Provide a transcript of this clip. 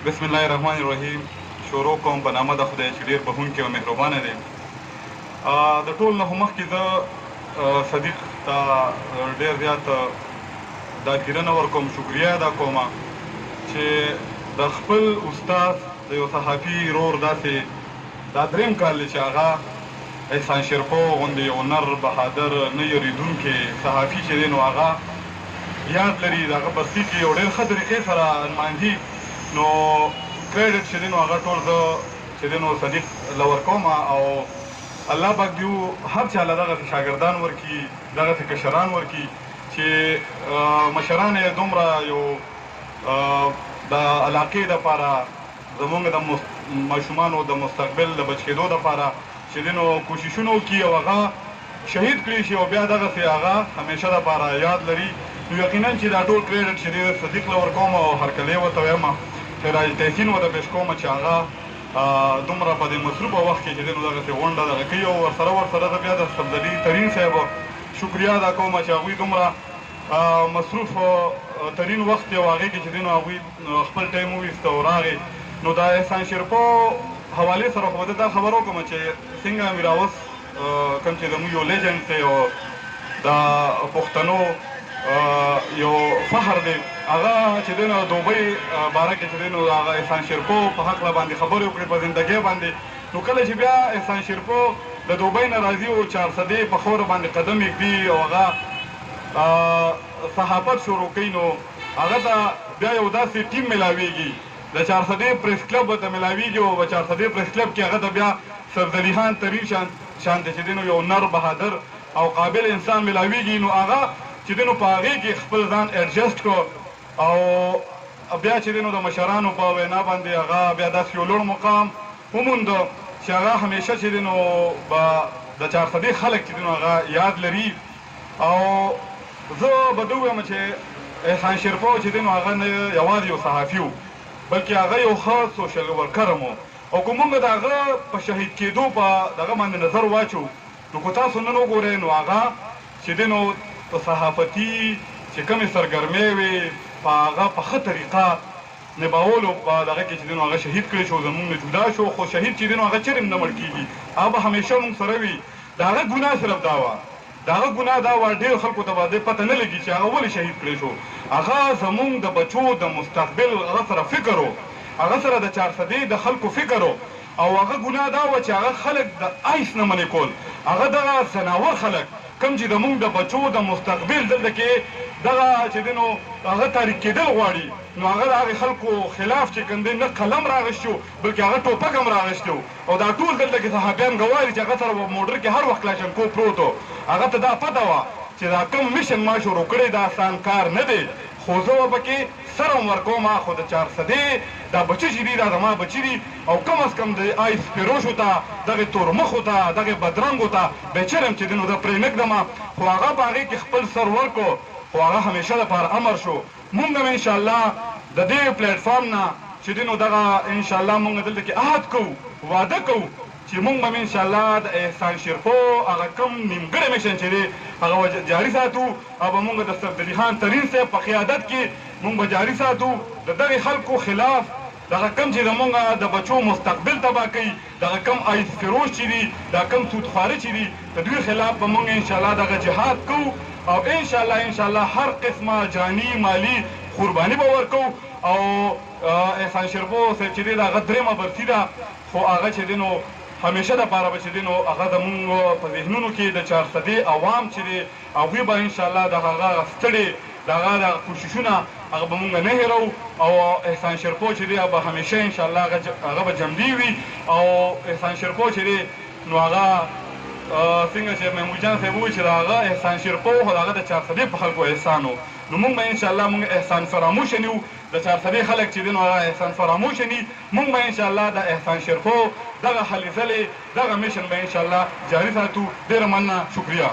بسم الله الرحمن الرحیم. شروع کوم په نامه د خدای چې ډېر بخښونکی او مهربانه دی. د ټول نه مخکې زه صدیق ته ډېر زیات دا ګیرنه ورکوم، شکریه ادا کوم چې د خپل استاد د یو صحافي رور داسې دا دریم کال دی چې هغه احسان شیرپو غوندې یو نر بهادر نه یریدونکی صحافي چې دی نو هغه یاد لري د هغه برخلیک یې یو ډېر ښه طریقې سره نمایندګي، نو کریډټ چې دی نو هغه ټول زه چې دی نو صدیق له ورکوم او الله پاک دې هر چا له دغسې شاګردان ورکړي، دغسې کشران ورکړي چې مشران یې دومره یو د علاقې دپاره زموږ د ماشومانو د مستقبل د بچ کېدو دپاره چې دی نو کوششونه وکړي او هغه شهید کړي شي او بیا دغسې هغه همیشه دپاره یاد لري. نو یقینا چې دا ټول کریډټ چې دی صدیق له ورکوم او هرکلی ورته وایم چې راج تحسین ورته پیش کوم چې هغه دومره په دې مصروفه وخت کې چې دی نو دغسې غونډه دغه کوي او ورسره زه بیا د صفدري ترین صاحب شکریه ادا کوم چې هغوی دومره مصروف ترین وخت یې و هغې کې چې دی نو هغوی خپل ټایم وویسته او راغې. نو د احسان شیرپو حوالې سره خو به دا خبر وکړم چې څنګه امیر اوس کوم چې زموږ یو لیجنډ دی او د پښتنو یو فخر دی، هغه چې دی نو دوبۍ باره کې چې دی نو هغه احسان شیرپو په هکله باندې خبرې وکړې په زندګۍ باندې. نو کله چې بیا احسان شیرپو د دوبۍ نه راځي او 400 په خوره باندې قدم ایږدي او هغه صحافت شروع کوي نو هغه ته بیا یو داسې ټیم میلاویږي، د 400 پریس کلب ورته میلاویږي او 400 پریس کلب کې هغه ته بیا صفدري خان ترین شانته چې دی نو یو نر بهادر او قابل انسان میلاویږي. نو هغه چې دی نو په هغې کې خپل ځان ایډجسټ کړو او بیا چې دی نو د مشرانو په وینا باندې هغه بیا داسې یو لوړ مقام ومونده چې هغه همیشه چې دی نو به د 400 خلک چې دی نو هغه یاد لري. او زه به ده ووایم چې احسان شیرپو چې دی نو هغه نه یوازې یو صحافي و بلکې هغه یو ښه سوشل ورکر هم و او که مونږ د هغه په شهید کېدو په دغه باندې نظر واچو نو که تاسو نن وګورئ نو هغه چې دی نو په صحافتي چې کومې سرګرمۍ وې په هغه په ښه طریقه نباولو په دغه کې چې دی نو هغه شهید کړی شو، زمونږ نه جدا شو، خو شهید چې دی نو هغه چېرې نه مړ کېږي، هغه به همیشه مونږ سره وي. د هغه ګناه صرف دا وه، د هغه ګناه دا وه ډېر خلکو ته به دې پته نه لګي چې هغه ولې شهید کړی شو. هغه زمونږ د بچو د مستقبل هغه سره فکر و، هغه سره د 400 د خلکو فکر و او هغه ګناه دا وه چې هغه خلک د آیس نه منې کول، هغه دغه ځناور خلک کوم چې زمونږ د بچو د مستقبل دلته کې دغه چې دی نو هغه تاریک کېدل غواړي نو هغه د هغې خلکو خلاف چې کوم دی نه قلم راغشتي و بلکې هغه ټوپک هم راغشتی و او دا ټول دلته کې صحابیان ګواري چې هغه سره په موټر کې هر وخت کلاشنکوف پروت و. هغه ته دا پته وه چې دا کوم میشن ما شروع کړی دا آسان کار نه دی، خو زه به پکې سر هم ورکوم خو د 400 دا بچي چې دي دا زما بچي دي او کم از کم د آیس فیروشو ته دغې تورمخو ته دغې بدرنګو ته بیچر یم چې دی نو زه پرې نه ږدم، خو هغه په هغې کې خپل سر ورکړو خو هغه همیشه دپاره امر شو. مونږ هم انشاءالله د دې پلیټفارم نه چې دی نو دغه انشاءالله مونږ دلته کې عهد کوو، واده کوو چې مونږ به انشاءالله د احسان شیرپو هغه کوم نیمګړی میشن چې دی هغه جاري ساتو او به مونږ د صفدري خان ترین صاحب په قیادت کې مونږ به جاري ساتو د دغې خلکو خلاف دغه کم چې زمونږ د بچو مستقبل تباه کوي، دغه کم آیس فروش چې دي، دا کم سودخواره چې دي، د دوی خلاف به مونږ انشاءالله دغه جهاد کوو او انشاءالله هر قسمه جاني مالي قرباني به ورکوو. او احسان شیرپو صاحب چې دی د هغه درېیمه برسي ده خو هغه چې دی نو همیشه دپاره به چې دی نو هغه زمونږ په ذهنونو کې د 400 عوام چې دی هغوی به انشاءالله د هغه ستړې د هغه د کوششونه هغه به مونږ نه هېرو او احسان شیرپو چې دی به همیشه انشاءالله هغه به جمدي وي او احسان شیرپو چې دی نو هغه څنګه چې محمود جان صاحب ووایي چې د هغه احسان شیرپو خو د هغه د 400 په خلکو احسان و نو مونږ به انشاءالله مونږ احسان فراموشه نه وو، د 400 خلک چې دی نو هغه احسان فراموشه ني، مونږ به انشاءالله د احسان شیرپو دغه هلې ځلې دغه میشن به انشاءالله جاري ساتو. ډېره مننه، شکریه.